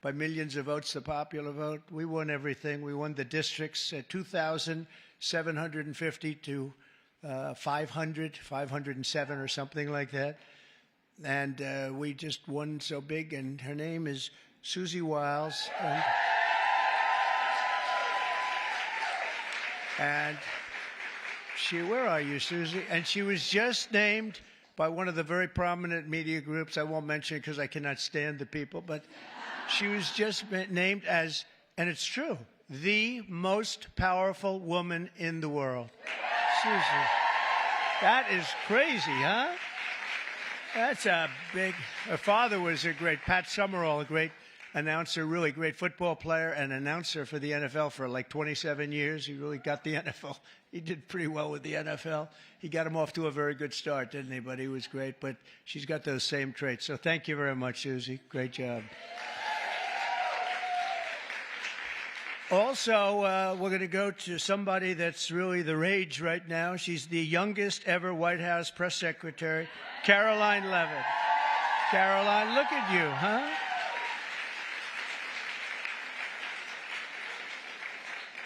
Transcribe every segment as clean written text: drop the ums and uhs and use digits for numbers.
by millions of votes, the popular vote. We won everything. We won the districts at 2,750 to 507 or something like that. And we just won so big. And her name is Susie Wiles. And she, where are you, Susie? And she was just named by one of the very prominent media groups. I won't mention it because I cannot stand the people, but she was just named as, and it's true, the most powerful woman in the world. Susie, that is crazy, huh? That's a big, her father was a great, Pat Summerall, a great announcer, really great football player and announcer for the NFL for like 27 years. He really got the NFL. He did pretty well with the NFL. He got him off to a very good start, didn't he? But he was great. But she's got those same traits. So thank you very much, Susie. Great job. Also, we're going to go to somebody that's really the rage right now. She's the youngest ever White House press secretary, Caroline Levitt. Caroline, look at you, huh?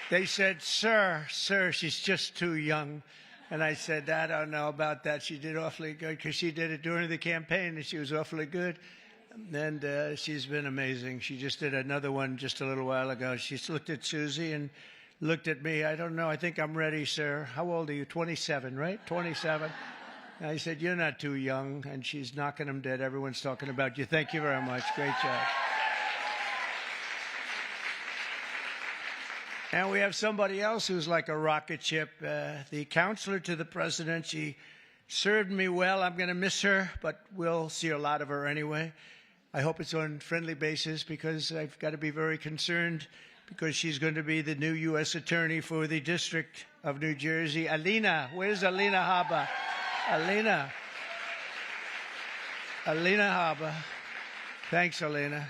They said, sir, she's just too young. And I said, I don't know about that. She did awfully good because she did it during the campaign and she was awfully good. And she's been amazing. She just did another one just a little while ago. She looked at Susie and looked at me. I don't know. I think I'm ready, sir. How old are you? 27, right? 27. And I said, you're not too young. And she's knocking them dead. Everyone's talking about you. Thank you very much. Great job. And we have somebody else who's like a rocket ship, the counselor to the president. She served me well. I'm going to miss her, but we'll see a lot of her anyway. I hope it's on friendly basis because I've got to be very concerned because she's going to be the new U.S. attorney for the District of New Jersey. Alina, where's Alina Habba? Alina Habba. Thanks, Alina.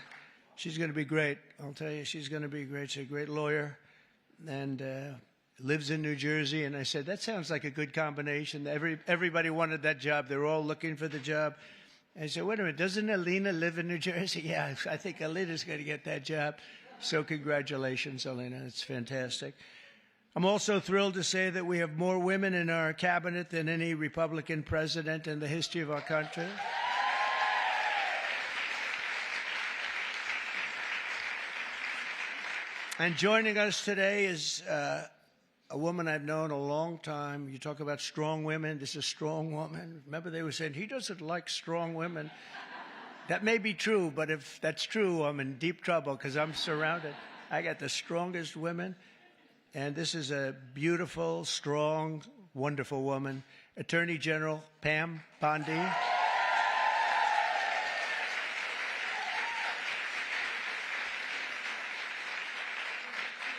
She's going to be great. I'll tell you, she's going to be great. She's a great lawyer. And lives in New Jersey. And I said, that sounds like a good combination. Everybody wanted that job. They're all looking for the job. I said, wait a minute, doesn't Alina live in New Jersey? Yeah, I think Alina's going to get that job. So congratulations, Alina. It's fantastic. I'm also thrilled to say that we have more women in our cabinet than any Republican president in the history of our country. And joining us today is a woman I've known a long time. You talk about strong women. This is a strong woman. Remember, they were saying, he doesn't like strong women. That may be true, but if that's true, I'm in deep trouble because I'm surrounded. I got the strongest women. And this is a beautiful, strong, wonderful woman. Attorney General Pam Bondi.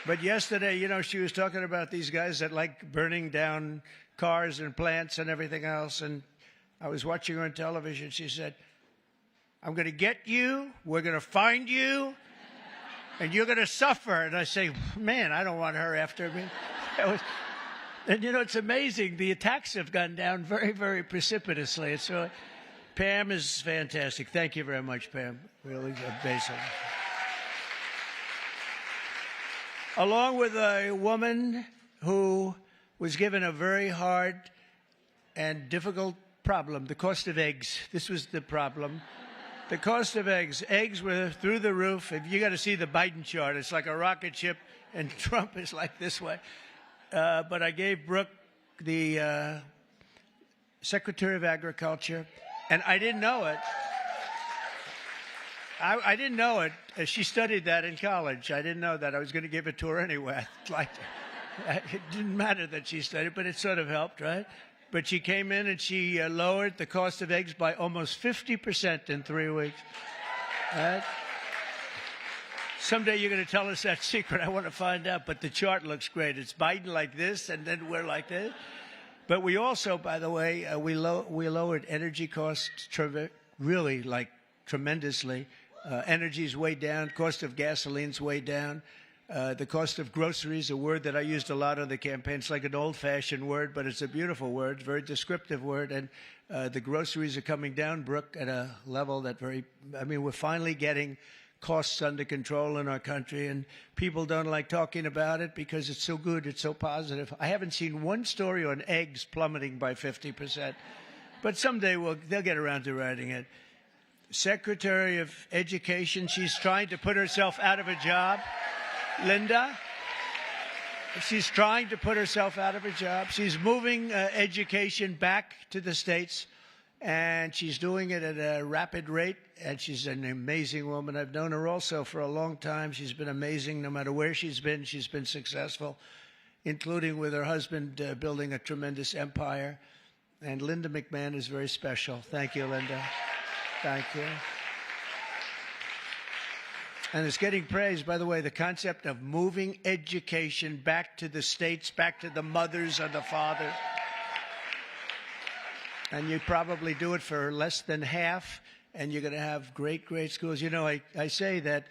But yesterday, you know, she was talking about these guys that like burning down cars and plants and everything else. And I was watching her on television. She said, I'm going to get you. We're going to find you. And you're going to suffer. And I say, man, I don't want her after me. And, you know, it's amazing. The attacks have gone down very, very precipitously. So Pam is fantastic. Thank you very much, Pam. Really amazing. Along with a woman who was given a very hard and difficult problem, the cost of eggs. This was the problem. The cost of eggs. Eggs were through the roof. If you got to see the Biden chart, it's like a rocket ship, and Trump is like this way. But I gave Brooke the Secretary of Agriculture, and I didn't know it. I didn't know it. She studied that in college. I didn't know that. I was going to give it to her anyway. It didn't matter that she studied, but it sort of helped, right? But she came in and she lowered the cost of eggs by almost 50% in 3 weeks. Right? Someday you're going to tell us that secret. I want to find out. But the chart looks great. It's Biden like this, and then we're like this. But we also, by the way, we lowered energy costs really like tremendously. Energy's way down. Cost of gasoline's way down. The cost of groceries, a word that I used a lot on the campaign. It's like an old-fashioned word, but it's a beautiful word, very descriptive word. And the groceries are coming down, Brooke, at a level that we're finally getting costs under control in our country, and people don't like talking about it because it's so good, it's so positive. I haven't seen one story on eggs plummeting by 50%, but someday they'll get around to writing it. Secretary of Education, she's trying to put herself out of a job. Linda, she's trying to put herself out of a job. She's moving education back to the States, and she's doing it at a rapid rate, and she's an amazing woman. I've known her also for a long time. She's been amazing. No matter where she's been successful, including with her husband building a tremendous empire. And Linda McMahon is very special. Thank you, Linda. Thank you. And it's getting praised, by the way, the concept of moving education back to the States, back to the mothers and the fathers. And you probably do it for less than half, and you're going to have great, great schools. You know, I say that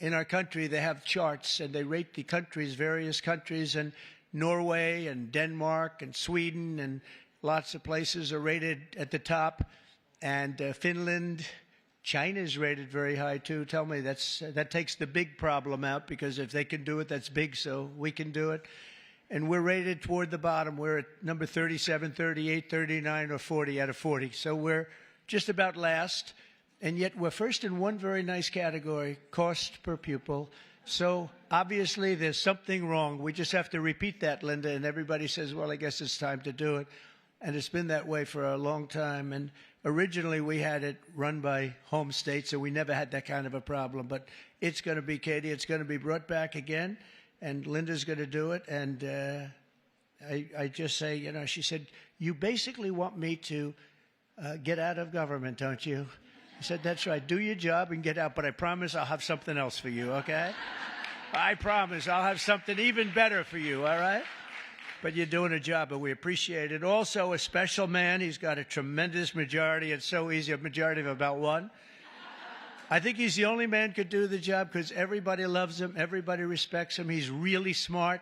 in our country they have charts, and they rate the countries, various countries, and Norway and Denmark and Sweden and lots of places are rated at the top. And Finland, China's rated very high too. Tell me, that takes the big problem out, because if they can do it, that's big, so we can do it. And we're rated toward the bottom. We're at number 37, 38, 39, or 40 out of 40. So we're just about last. And yet we're first in one very nice category, cost per pupil. So obviously there's something wrong. We just have to repeat that, Linda. And everybody says, well, I guess it's time to do it. And it's been that way for a long time. And originally we had it run by home states, so we never had that kind of a problem. But it's going to be, Katie, it's going to be brought back again. And Linda's going to do it. And I just say, you know, she said, you basically want me to get out of government, don't you? I said, that's right. Do your job and get out. But I promise I'll have something else for you, okay? I promise I'll have something even better for you, all right? But you're doing a job, and we appreciate it. Also, a special man. He's got a tremendous majority. It's so easy, a majority of about one. I think he's the only man who could do the job because everybody loves him. Everybody respects him. He's really smart.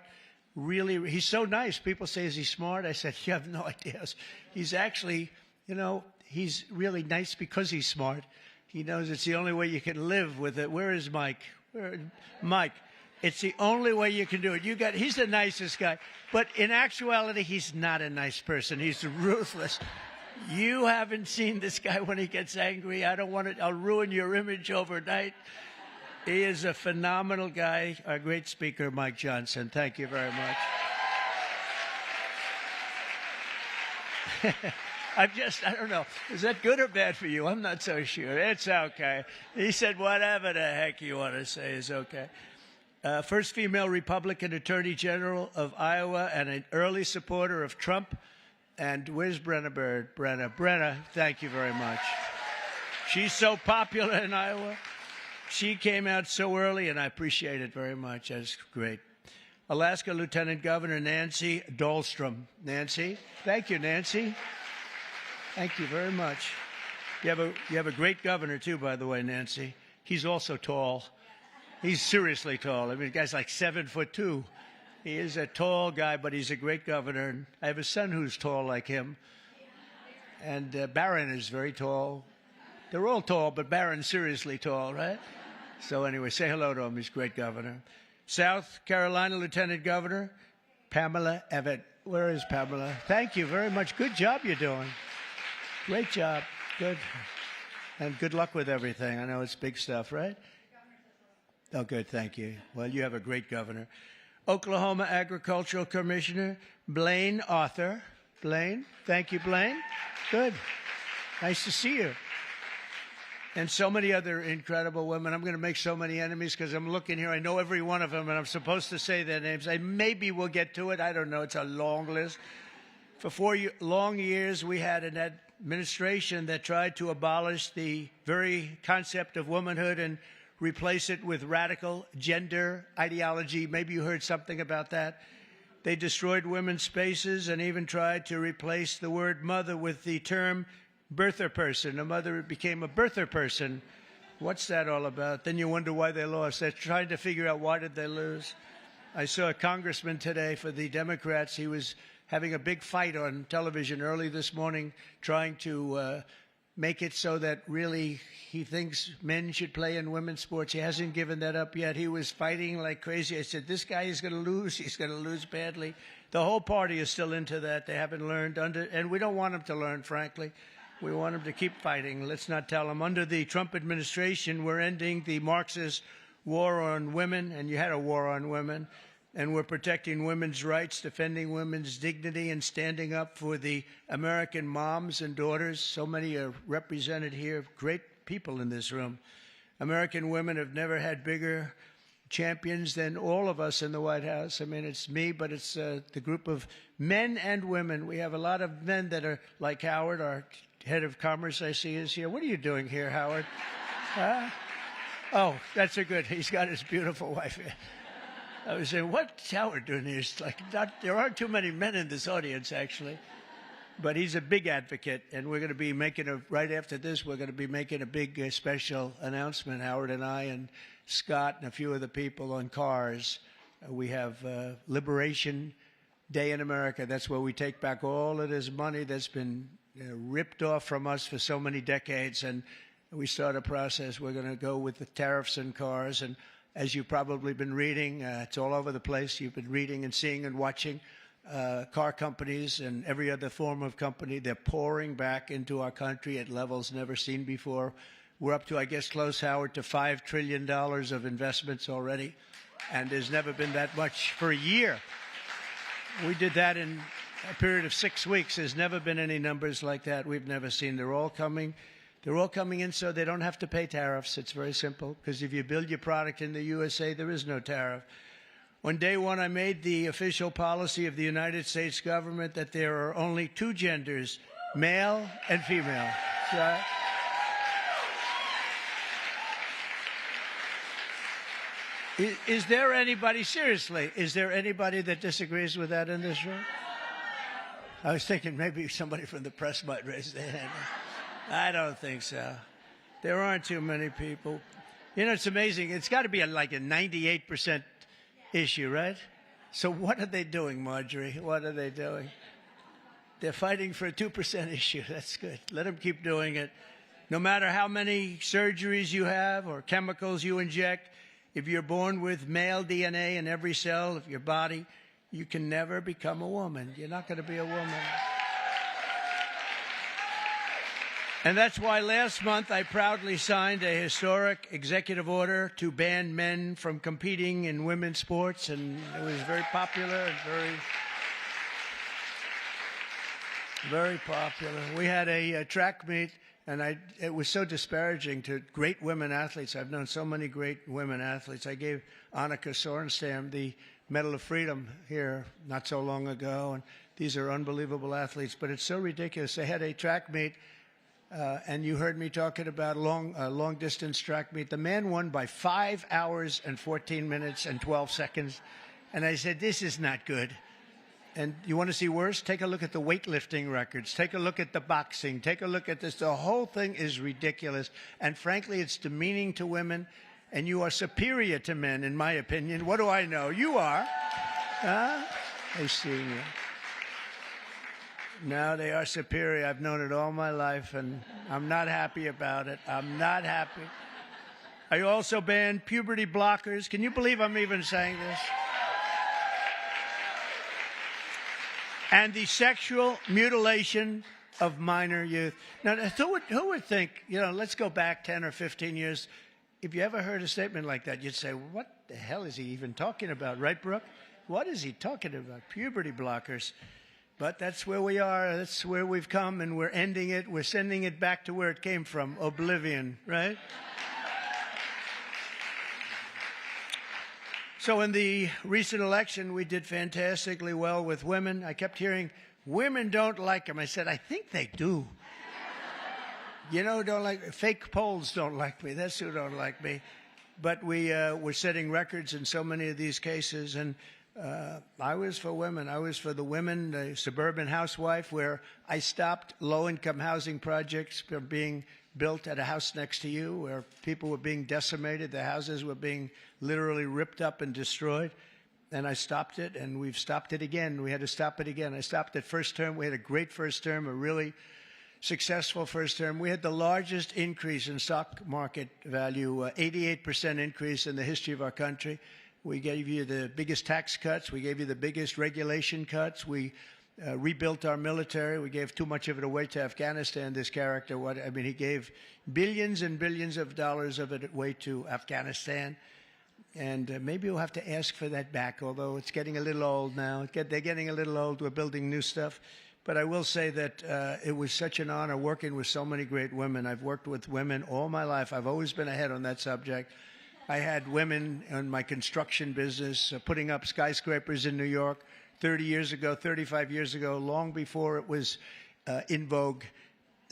He's so nice. People say, is he smart? I said, you have no idea. He's actually, you know, he's really nice because he's smart. He knows it's the only way you can live with it. Where is Mike? Mike. It's the only way you can do it. He's the nicest guy. But in actuality, he's not a nice person. He's ruthless. You haven't seen this guy when he gets angry. I'll ruin your image overnight. He is a phenomenal guy. Our great speaker, Mike Johnson. Thank you very much. I don't know. Is that good or bad for you? I'm not so sure. It's okay. He said whatever the heck you want to say is okay. First female Republican Attorney General of Iowa and an early supporter of Trump. And where's Brenna Bird? Brenna, thank you very much. She's so popular in Iowa. She came out so early, and I appreciate it very much. That's great. Alaska Lieutenant Governor Nancy Dahlstrom. Nancy, thank you, Nancy. Thank you very much. You have a great governor, too, by the way, Nancy. He's also tall. He's seriously tall. I mean, the guy's like 7'2". He is a tall guy, but he's a great governor. And I have a son who's tall like him. And Barron is very tall. They're all tall, but Barron's seriously tall, right? So anyway, say hello to him. He's a great governor. South Carolina Lieutenant Governor Pamela Evett. Where is Pamela? Thank you very much. Good job you're doing. Great job. Good. And good luck with everything. I know it's big stuff, right? Oh, good. Thank you. Well, you have a great governor. Oklahoma Agricultural Commissioner Blaine Arthur. Blaine, thank you, Blaine. Good. Nice to see you. And so many other incredible women. I'm going to make so many enemies because I'm looking here. I know every one of them, and I'm supposed to say their names. Maybe we'll get to it. I don't know. It's a long list. For 4 long years, we had an administration that tried to abolish the very concept of womanhood and replace it with radical gender ideology. Maybe you heard something about that. They destroyed women's spaces and even tried to replace the word mother with the term birther person. A mother became a birther person. What's that all about? Then you wonder why they lost. They're trying to figure out why did they lose. I saw a congressman today for the Democrats. He was having a big fight on television early this morning trying to make it so that really he thinks men should play in women's sports. He hasn't given that up yet. He was fighting like crazy. I said, this guy is going to lose. He's going to lose badly. The whole party is still into that. They haven't learned, and we don't want them to learn, frankly. We want them to keep fighting. Let's not tell them. Under the Trump administration, we're ending the Marxist war on women, and you had a war on women. And we're protecting women's rights, defending women's dignity, and standing up for the American moms and daughters. So many are represented here, great people in this room. American women have never had bigger champions than all of us in the White House. I mean, it's me, but it's the group of men and women. We have a lot of men that are like Howard, our head of commerce, I see is here. What are you doing here, Howard? Oh, that's a good. He's got his beautiful wife here. I was saying, what's Howard doing here? It's like there aren't too many men in this audience, actually. But he's a big advocate, and we're going to be making right after this, we're going to be making a big special announcement, Howard and I and Scott and a few of the people on cars. We have Liberation Day in America. That's where we take back all of this money that's been ripped off from us for so many decades, and we start a process. We're going to go with the tariffs on cars, and as you've probably been reading, it's all over the place. You've been reading and seeing and watching car companies and every other form of company. They're pouring back into our country at levels never seen before. We're up to, I guess, close, Howard, to $5 trillion of investments already. And there's never been that much for a year. We did that in a period of 6 weeks. There's never been any numbers like that we've never seen. They're all coming. They're all coming in so they don't have to pay tariffs. It's very simple, because if you build your product in the USA, there is no tariff. On day one, I made the official policy of the United States government that there are only two genders, male and female. So, is there anybody, seriously, is there anybody that disagrees with that in this room? I was thinking maybe somebody from the press might raise their hand. I don't think so. There aren't too many people. You know, it's amazing. It's got to be like a 98% issue, right? So what are they doing, Marjorie? What are they doing? They're fighting for a 2% issue. That's good. Let them keep doing it. No matter how many surgeries you have or chemicals you inject, if you're born with male DNA in every cell of your body, you can never become a woman. You're not going to be a woman. And that's why last month I proudly signed a historic executive order to ban men from competing in women's sports, and it was very popular and very popular. We had a track meet, and it was so disparaging to great women athletes. I've known so many great women athletes. I gave Annika Sorenstam the Medal of Freedom here not so long ago, and these are unbelievable athletes, but it's so ridiculous. They had a track meet. And you heard me talking about long-distance track meet. The man won by 5 hours and 14 minutes and 12 seconds. And I said, this is not good. And you want to see worse? Take a look at the weightlifting records. Take a look at the boxing. Take a look at this. The whole thing is ridiculous. And frankly, it's demeaning to women. And you are superior to men, in my opinion. What do I know? You are. I see you. No, they are superior. I've known it all my life, and I'm not happy about it. I'm not happy. I also banned puberty blockers. Can you believe I'm even saying this? And the sexual mutilation of minor youth. Now, who would think, let's go back 10 or 15 years. If you ever heard a statement like that, you'd say, what the hell is he even talking about? Right, Brooke? What is he talking about? Puberty blockers. But that's where we are. That's where we've come, and we're ending it. We're sending it back to where it came from, oblivion, right? So in the recent election, we did fantastically well with women. I kept hearing, women don't like them. I said, I think they do. Don't like fake polls don't like me. That's who don't like me. But we're setting records in so many of these cases, and I was for women. I was for the women, the suburban housewife, where I stopped low-income housing projects from being built at a house next to you, where people were being decimated. The houses were being literally ripped up and destroyed. And I stopped it, and we've stopped it again. We had to stop it again. I stopped it first term. We had a great first term, a really successful first term. We had the largest increase in stock market value, 88% increase in the history of our country. We gave you the biggest tax cuts. We gave you the biggest regulation cuts. We rebuilt our military. We gave too much of it away to Afghanistan, this character. He gave billions and billions of dollars of it away to Afghanistan. And maybe we'll have to ask for that back, although it's getting a little old now. They're getting a little old. We're building new stuff. But I will say that it was such an honor working with so many great women. I've worked with women all my life. I've always been ahead on that subject. I had women in my construction business putting up skyscrapers in New York 30 years ago, 35 years ago, long before it was in vogue.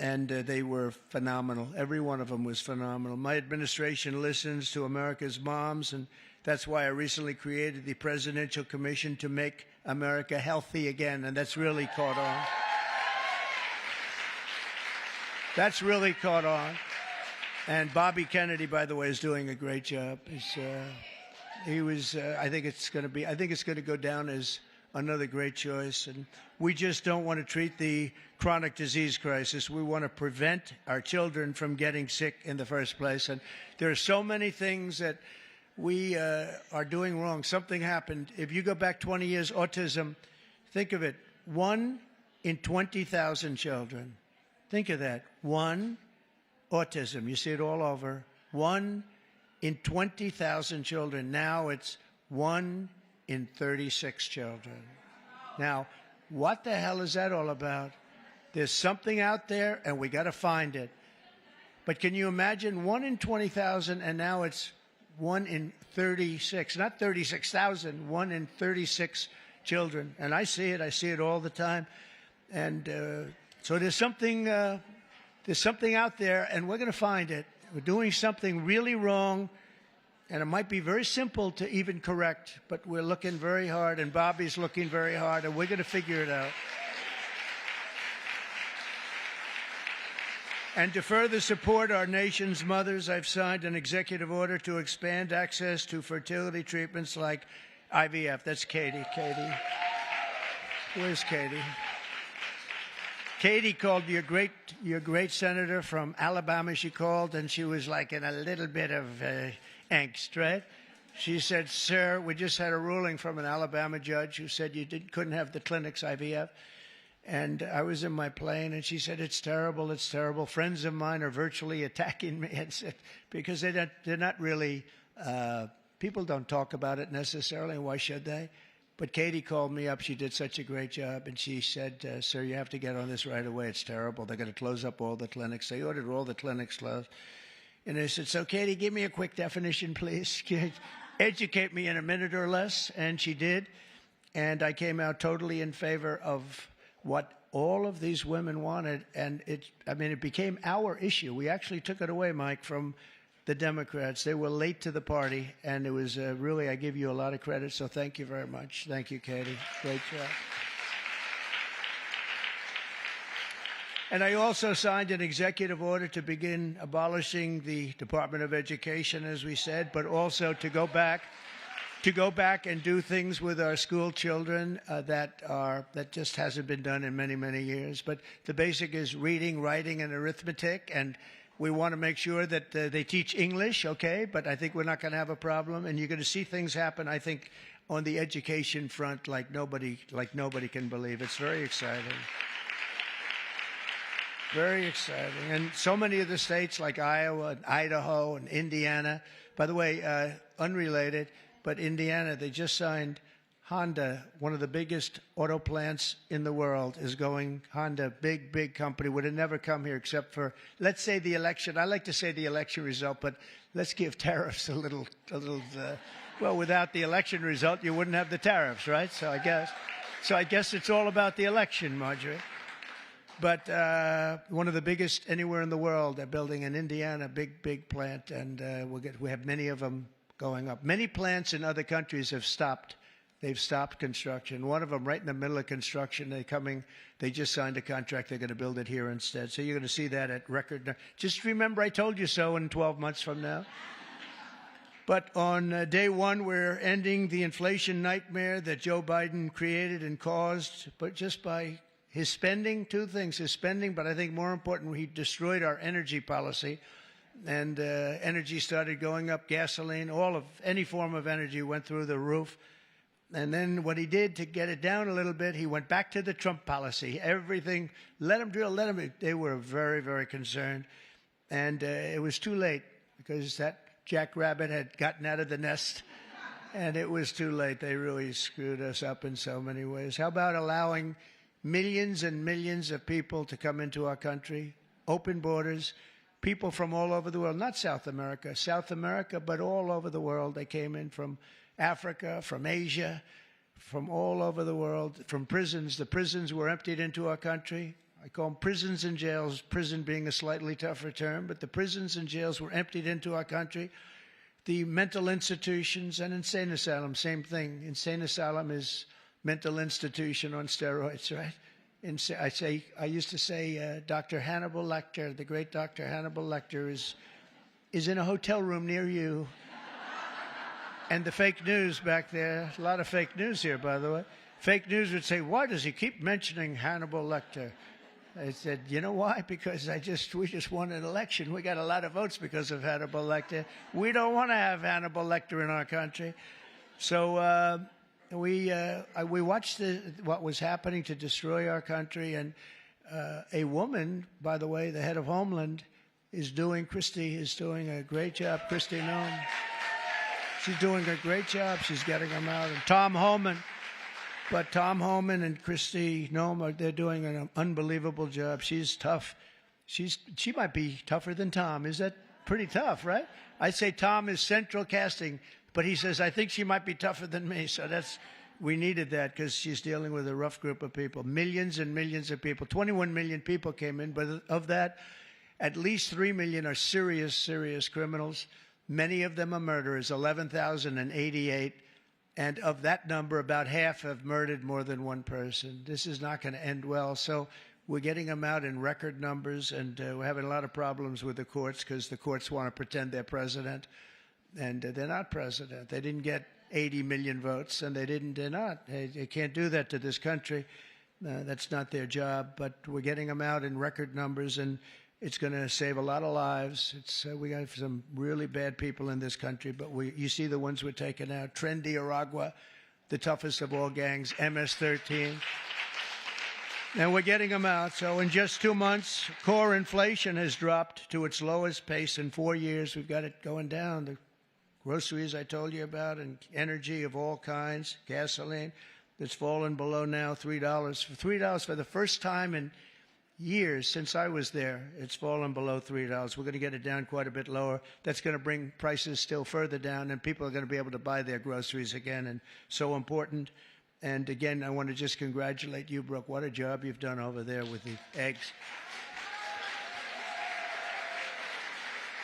And they were phenomenal. Every one of them was phenomenal. My administration listens to America's moms, and that's why I recently created the Presidential Commission to make America healthy again, and that's really caught on. That's really caught on. And Bobby Kennedy, by the way, is doing a great job. I think it's going to go down as another great choice. And we just don't want to treat the chronic disease crisis. We want to prevent our children from getting sick in the first place. And there are so many things that we are doing wrong. Something happened. If you go back 20 years, autism, think of it, 1 in 20,000 children. Think of that. 1, autism. You see it all over. 1 in 20,000 children. Now it's 1 in 36 children. Now, what the hell is that all about? There's something out there, and we got to find it. But can you imagine 1 in 20,000, and now it's 1 in 36, not 36,000, 1 in 36 children. And I see it all the time. And so there's something out there, and we're going to find it. We're doing something really wrong, and it might be very simple to even correct, but we're looking very hard, and Bobby's looking very hard, and we're going to figure it out. And to further support our nation's mothers, I've signed an executive order to expand access to fertility treatments like IVF. That's Katie. Katie. Where's Katie? Katie called your great senator from Alabama. She called, and she was like in a little bit of angst, right? She said, "Sir, we just had a ruling from an Alabama judge who said you couldn't have the clinics IVF." And I was in my plane, and she said, "It's terrible, it's terrible. Friends of mine are virtually attacking me," and said, because they're not really, people don't talk about it necessarily, and why should they? But Katie called me up. She did such a great job, and she said, "Sir, you have to get on this right away. It's terrible. They're going to close up all the clinics." They ordered all the clinics closed. And I said, "So, Katie, give me a quick definition, please. Educate me in a minute or less." And she did. And I came out totally in favor of what all of these women wanted. And it became our issue. We actually took it away, Mike, from the Democrats. They were late to the party. And it was really, I give you a lot of credit. So thank you very much. Thank you, Katie. Great job. And I also signed an executive order to begin abolishing the Department of Education, as we said, but also to go back and do things with our school children that just hasn't been done in many, many years. But the basic is reading, writing, and arithmetic, and we want to make sure that they teach English, okay? But I think we're not going to have a problem, and you're going to see things happen, I think, on the education front like nobody can believe. It's very exciting. Very exciting. And so many of the states like Iowa and Idaho and Indiana, by the way, unrelated, but Indiana, they just signed Honda, one of the biggest auto plants in the world, is going. Honda, big company, would have never come here except for, let's say, the election. I like to say the election result, but let's give tariffs a little. Well, without the election result, you wouldn't have the tariffs, right? So I guess it's all about the election, Marjorie. But one of the biggest anywhere in the world. They're building in Indiana, big plant, and we have many of them going up. Many plants in other countries have stopped. They've stopped construction. One of them, right in the middle of construction, they just signed a contract. They're going to build it here instead. So you're going to see that at record. Just remember, I told you so in 12 months from now. But on day one, we're ending the inflation nightmare that Joe Biden created and caused, but just by His spending, two things, his spending, but I think more important, he destroyed our energy policy. And energy started going up, gasoline, any form of energy went through the roof. And then what he did to get it down a little bit, he went back to the Trump policy. Everything, let them drill, let them. They were very, very concerned. And it was too late because that jackrabbit had gotten out of the nest. And it was too late. They really screwed us up in so many ways. How about allowing millions and millions of people to come into our country, open borders, people from all over the world, not South America, but all over the world. They came in from Africa, from Asia, from all over the world, from prisons. The prisons were emptied into our country. I call them prisons and jails, prison being a slightly tougher term, but the prisons and jails were emptied into our country. The mental institutions and insane asylum, same thing. Insane asylum is mental institution on steroids, right? I used to say Dr. Hannibal Lecter, the great Dr. Hannibal Lecter, is in a hotel room near you. And the fake news back there, a lot of fake news here, by the way. Fake news would say, why does he keep mentioning Hannibal Lecter? I said, you know why? Because we just won an election. We got a lot of votes because of Hannibal Lecter. We don't want to have Hannibal Lecter in our country. So we watched what was happening to destroy our country. And a woman, by the way, the head of Homeland, Christie is doing a great job. Kristi Noem. She's doing a great job. She's getting them out. And Tom Homan. But Tom Homan and Kristi Noem, they're doing an unbelievable job. She's tough. She might be tougher than Tom. Is that pretty tough, right? I'd say Tom is central casting, but he says, I think she might be tougher than me. So we needed that because she's dealing with a rough group of people. Millions and millions of people. 21 million people came in, but of that, at least 3 million are serious, serious criminals. Many of them are murderers, 11,088. And of that number, about half have murdered more than one person. This is not going to end well. So we're getting them out in record numbers, and we're having a lot of problems with the courts because the courts want to pretend they're president, and they're not president. They didn't get 80 million votes, and they're not. They can't do that to this country. That's not their job. But we're getting them out in record numbers, and it's going to save a lot of lives. We got some really bad people in this country, but you see the ones we're taking out. Trendy Aragua, the toughest of all gangs, MS-13. And we're getting them out. So in just 2 months, core inflation has dropped to its lowest pace in 4 years. We've got it going down. The groceries I told you about, and energy of all kinds, gasoline, that's fallen below now $3. $3 for the first time in years since I was there, it's fallen below $3. We're going to get it down quite a bit lower. That's going to bring prices still further down, and people are going to be able to buy their groceries again, and so important. And again, I want to just congratulate you, Brooke. What a job you've done over there with the eggs.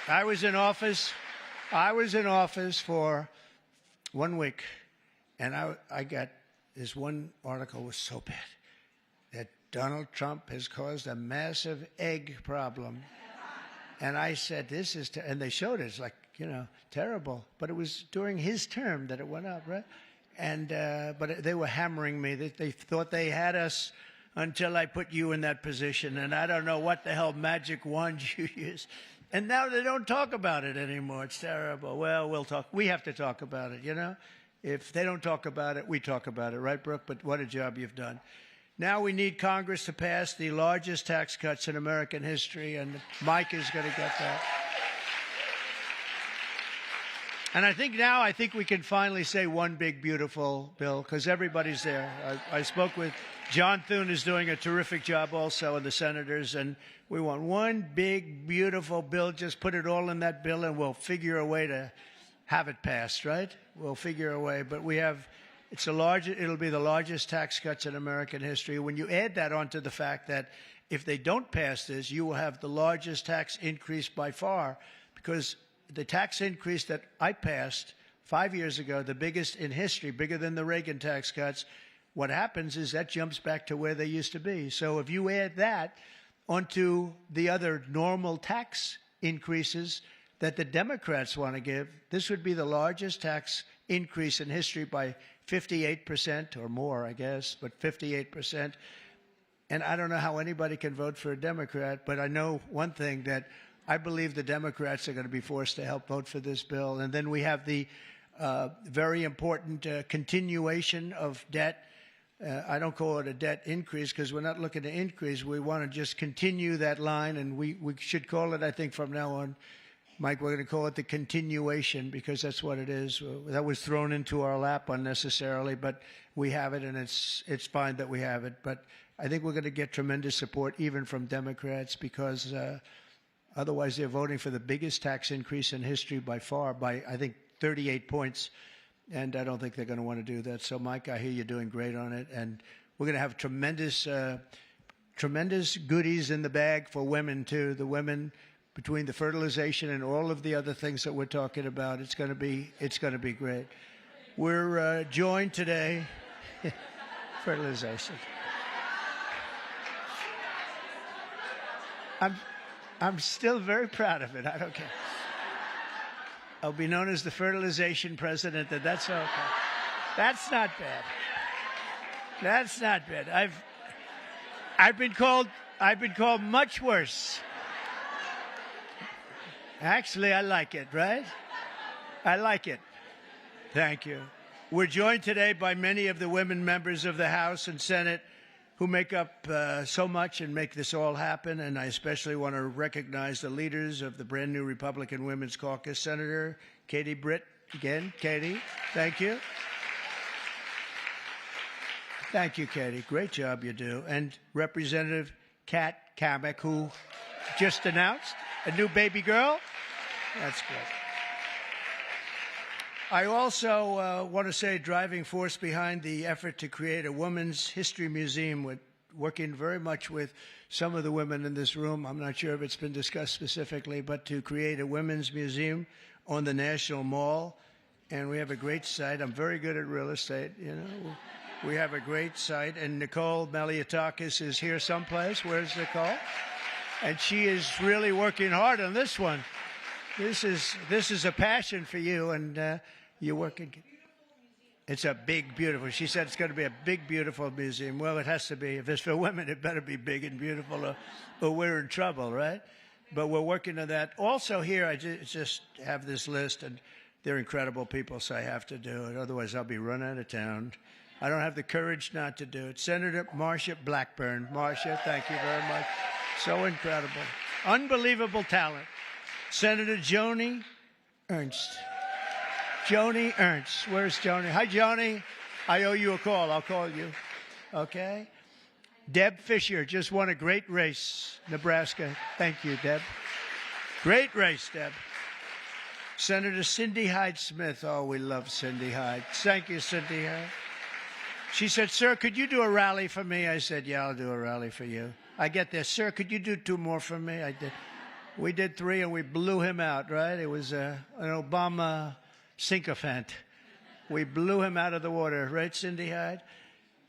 I was in office for 1 week, and I got this one article was so bad that Donald Trump has caused a massive egg problem. And I said, this is, and they showed it. It's like, terrible. But it was during his term that it went up, right? And but they were hammering me. They thought they had us until I put you in that position. And I don't know what the hell magic wand you use. And now they don't talk about it anymore. It's terrible. Well, we'll talk. We have to talk about it, If they don't talk about it, we talk about it, right, Brooke? But what a job you've done. Now we need Congress to pass the largest tax cuts in American history, and Mike is going to get that. And I think we can finally say one big, beautiful bill, because everybody's there. I spoke with John Thune, is doing a terrific job also, and the senators, and we want one big, beautiful bill. Just put it all in that bill, and we'll figure a way to have it passed, right? We'll figure a way. But it'll be the largest tax cuts in American history. When you add that onto the fact that if they don't pass this, you will have the largest tax increase by far, because the tax increase that I passed 5 years ago, the biggest in history, bigger than the Reagan tax cuts, what happens is that jumps back to where they used to be. So if you add that onto the other normal tax increases that the Democrats want to give, this would be the largest tax increase in history by 58% or more, I guess, but 58%. And I don't know how anybody can vote for a Democrat, but I know one thing, that I believe the Democrats are going to be forced to help vote for this bill. And then we have the very important continuation of debt. I don't call it a debt increase because we're not looking to increase. We want to just continue that line, and we should call it, I think, from now on, Mike, we're going to call it the continuation because that's what it is. That was thrown into our lap unnecessarily, but we have it, and it's fine that we have it. But I think we're going to get tremendous support even from Democrats because otherwise they're voting for the biggest tax increase in history by far, by, I think, 38 points. And I don't think they're going to want to do that. So, Mike, I hear you're doing great on it. And we're going to have tremendous goodies in the bag for women, too. The women, between the fertilization and all of the other things that we're talking about, it's going to be great. We're joined today. Fertilization. I'm still very proud of it. I don't care. I'll be known as the fertilization president, and that's okay. That's not bad. That's not bad. I've been called much worse. Actually, I like it, right? I like it. Thank you. We're joined today by many of the women members of the House and Senate who make up so much and make this all happen. And I especially want to recognize the leaders of the brand new Republican Women's Caucus, Senator Katie Britt. Again, Katie, thank you. Thank you, Katie. Great job you do. And Representative Kat Kamek, who just announced a new baby girl. That's great. I also want to say driving force behind the effort to create a Women's History Museum, with working very much with some of the women in this room. I'm not sure if it's been discussed specifically, but to create a women's museum on the National Mall. And we have a great site. I'm very good at real estate, you know. We have a great site. And Nicole Meliatakis is here someplace. Where's Nicole? And she is really working hard on this one. This is a passion for you, and you're working. It's a big, beautiful. She said it's going to be a big, beautiful museum. Well, it has to be. If it's for women, it better be big and beautiful, or we're in trouble, right? But we're working on that. Also here, I just have this list, and they're incredible people, so I have to do it. Otherwise, I'll be run out of town. I don't have the courage not to do it. Senator Marsha Blackburn. Marsha, thank you very much. So incredible. Unbelievable talent. Senator Joni Ernst. Joni Ernst. Where's Joni? Hi, Joni. I owe you a call. I'll call you. Okay? Deb Fisher just won a great race, Nebraska. Thank you, Deb. Great race, Deb. Senator Cindy Hyde-Smith. Oh, we love Cindy Hyde. Thank you, Cindy Hyde. She said, sir, could you do a rally for me? I said, yeah, I'll do a rally for you. I get there. Sir, could you do 2 more for me? I did. We did 3, and we blew him out, right? It was an Obama sycophant. We blew him out of the water, right, Cindy Hyde?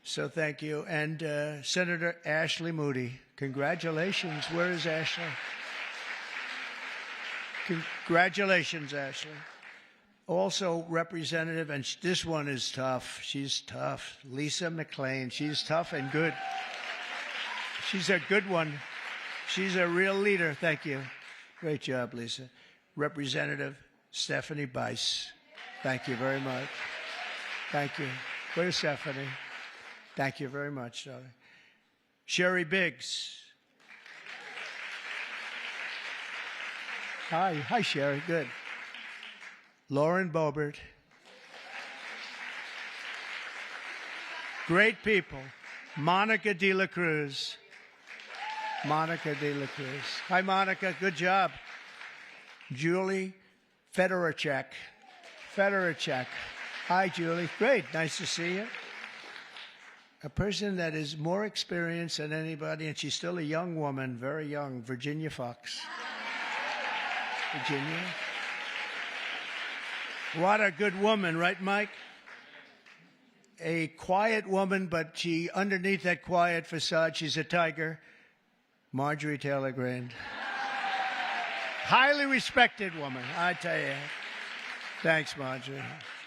So thank you. And Senator Ashley Moody, congratulations. Where is Ashley? Congratulations, Ashley. Also, Representative, and this one is tough. She's tough. Lisa McClain. She's tough and good. She's a good one. She's a real leader. Thank you. Great job, Lisa. Representative Stephanie Bice. Thank you very much. Thank you. Where's Stephanie? Thank you very much, darling. Sherry Biggs. Hi. Hi, Sherry. Good. Lauren Boebert. Great people. Monica De La Cruz. Monica De La Cruz. Hi, Monica. Good job. Julie Fedorchak. Fedorchak. Hi, Julie. Great. Nice to see you. A person that is more experienced than anybody, and she's still a young woman, very young, Virginia Fox. Virginia. What a good woman, right, Mike? A quiet woman, but she, underneath that quiet facade, she's a tiger. Marjorie Taylor Greene. Highly respected woman, I tell you. Thanks, Marjorie.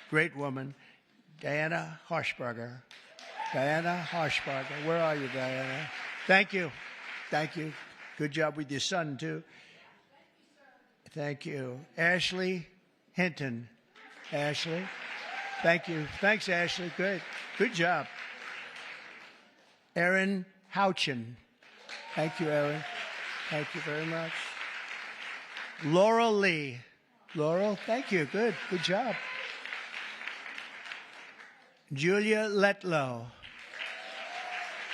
Great woman. Diana Harshbarger. Diana Harshbarger. Where are you, Diana? Thank you. Thank you. Good job with your son, too. Thank you. Ashley Hinton. Ashley. Thank you. Thanks, Ashley. Great. Good job. Erin Houchin. Thank you, Erin. Thank you very much. Laurel Lee. Laurel, thank you. Good. Good job. Julia Letlow.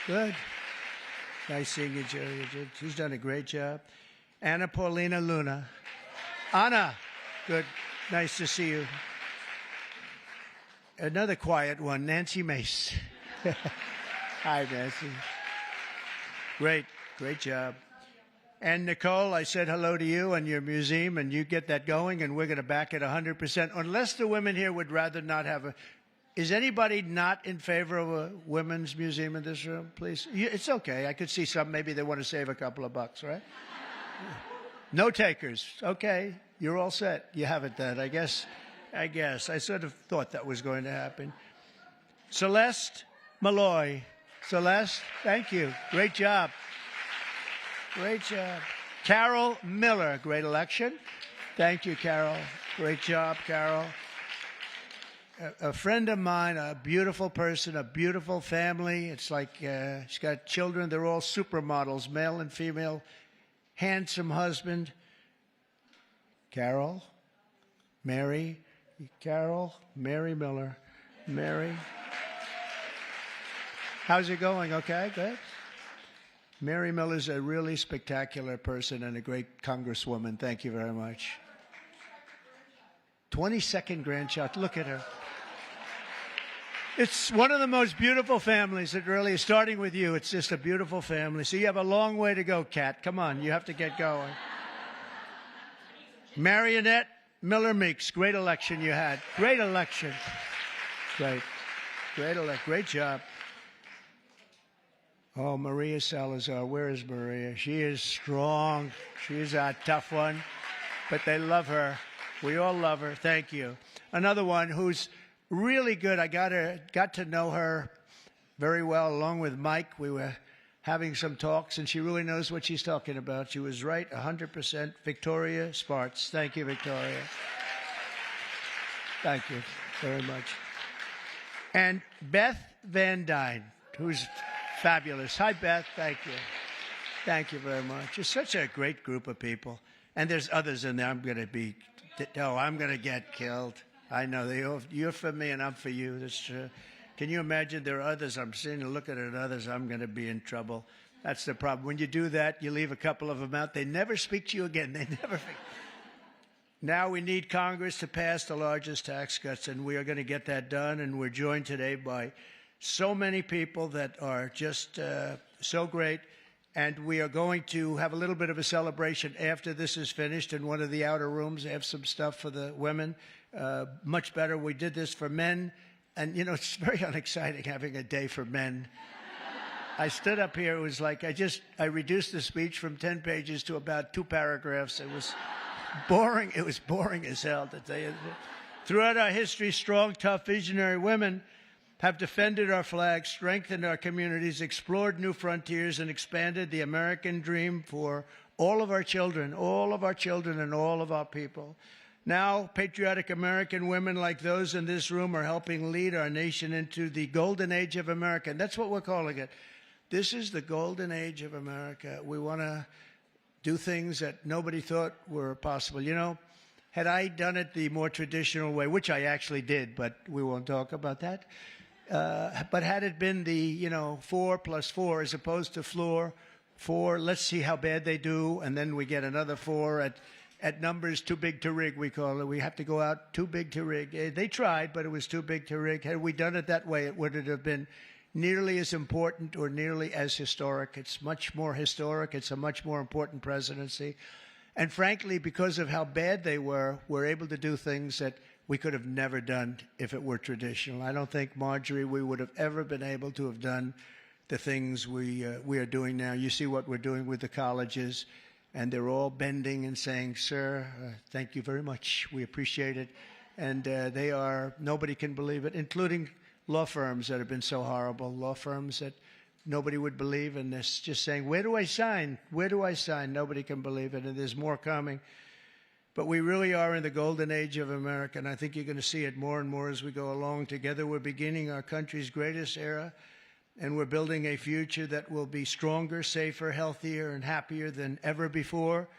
Good. Nice seeing you, Julia. She's done a great job. Anna Paulina Luna. Anna. Good. Nice to see you. Another quiet one, Nancy Mace. Hi, Nancy. Great. Great job. And Nicole, I said hello to you and your museum, and you get that going, and we're going to back it 100%. Unless the women here would rather not have a... Is anybody not in favor of a women's museum in this room, please? It's okay. I could see some. Maybe they want to save a couple of bucks, right? No takers. Okay. You're all set. You have it then, I guess. I sort of thought that was going to happen. Celeste Malloy. Celeste, thank you. Great job. Great job. Carol Miller, great election. Thank you, Carol. Great job, Carol. A friend of mine, a beautiful person, a beautiful family. It's like she's got children. They're all supermodels, male and female. Handsome husband. Carol, Mary, Mary Miller, Mary. How's it going? Okay, good. Mary Miller's a really spectacular person and a great congresswoman. Thank you very much. 22nd grandchild. Look at her. It's one of the most beautiful families. It really is. Starting with you, it's just a beautiful family. So you have a long way to go, Kat. Come on, you have to get going. Marionette Miller Meeks, great election you had. Great election. Great. Great job. Oh, Maria Salazar. Where is Maria? She is strong. She's a tough one. But they love her. We all love her. Thank you. Another one who's really good. I got to know her very well along with Mike. We were having some talks, and she really knows what she's talking about. She was right 100%. Victoria Spartz. Thank you, Victoria. Thank you very much. And Beth Van Dyne, who's fabulous. Hi, Beth. Thank you. Thank you very much. You're such a great group of people. And there's others in there. I'm going to get killed. I know. You're for me and I'm for you. That's true. Can you imagine there are others? I'm sitting and looking at others. I'm going to be in trouble. That's the problem. When you do that, you leave a couple of them out. They never speak to you again. They never. Now we need Congress to pass the largest tax cuts, and we are going to get that done. And we're joined today by so many people that are just so great. And we are going to have a little bit of a celebration after this is finished in one of the outer rooms. They have some stuff for the women. Much better. We did this for men. And, you know, it's very unexciting having a day for men. I stood up here. It was like I reduced the speech from 10 pages to about 2 paragraphs. It was boring. It was boring as hell to tell you. Throughout our history, strong, tough, visionary women have defended our flag, strengthened our communities, explored new frontiers, and expanded the American dream for all of our children and all of our people. Now, patriotic American women like those in this room are helping lead our nation into the golden age of America. And that's what we're calling it. This is the golden age of America. We want to do things that nobody thought were possible. You know, had I done it the more traditional way, which I actually did, but we won't talk about that. But had it been the, 4 + 4 as opposed to floor 4, let's see how bad they do, and then we get another 4 at numbers too big to rig, we call it. We have to go out too big to rig. They tried, but it was too big to rig. Had we done it that way, it wouldn't have been nearly as important or nearly as historic. It's much more historic. It's a much more important presidency. And frankly, because of how bad they were, we're able to do things that we could have never done if it were traditional. I don't think, Marjorie, we would have ever been able to have done the things we are doing now. You see what we're doing with the colleges, and they're all bending and saying, sir, thank you very much. We appreciate it. And nobody can believe it, including law firms that have been so horrible, law firms that nobody would believe in this. Just saying, where do I sign? Where do I sign? Nobody can believe it, and there's more coming. But we really are in the golden age of America, and I think you're going to see it more and more as we go along. Together, we're beginning our country's greatest era, and we're building a future that will be stronger, safer, healthier, and happier than ever before.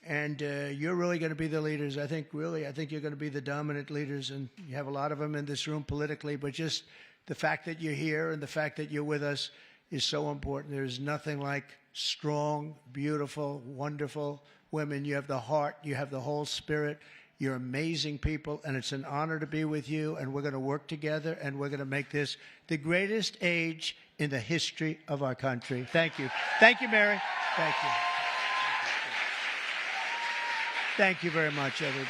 And you're really going to be the leaders. I think you're going to be the dominant leaders, and you have a lot of them in this room politically, but just the fact that you're here and the fact that you're with us is so important. There's nothing like strong, beautiful, wonderful women. You have the heart, you have the whole spirit. You're amazing people, and it's an honor to be with you, and we're going to work together, and we're going to make this the greatest age in the history of our country. Thank you. Thank you, Mary. Thank you. Thank you very much, everybody.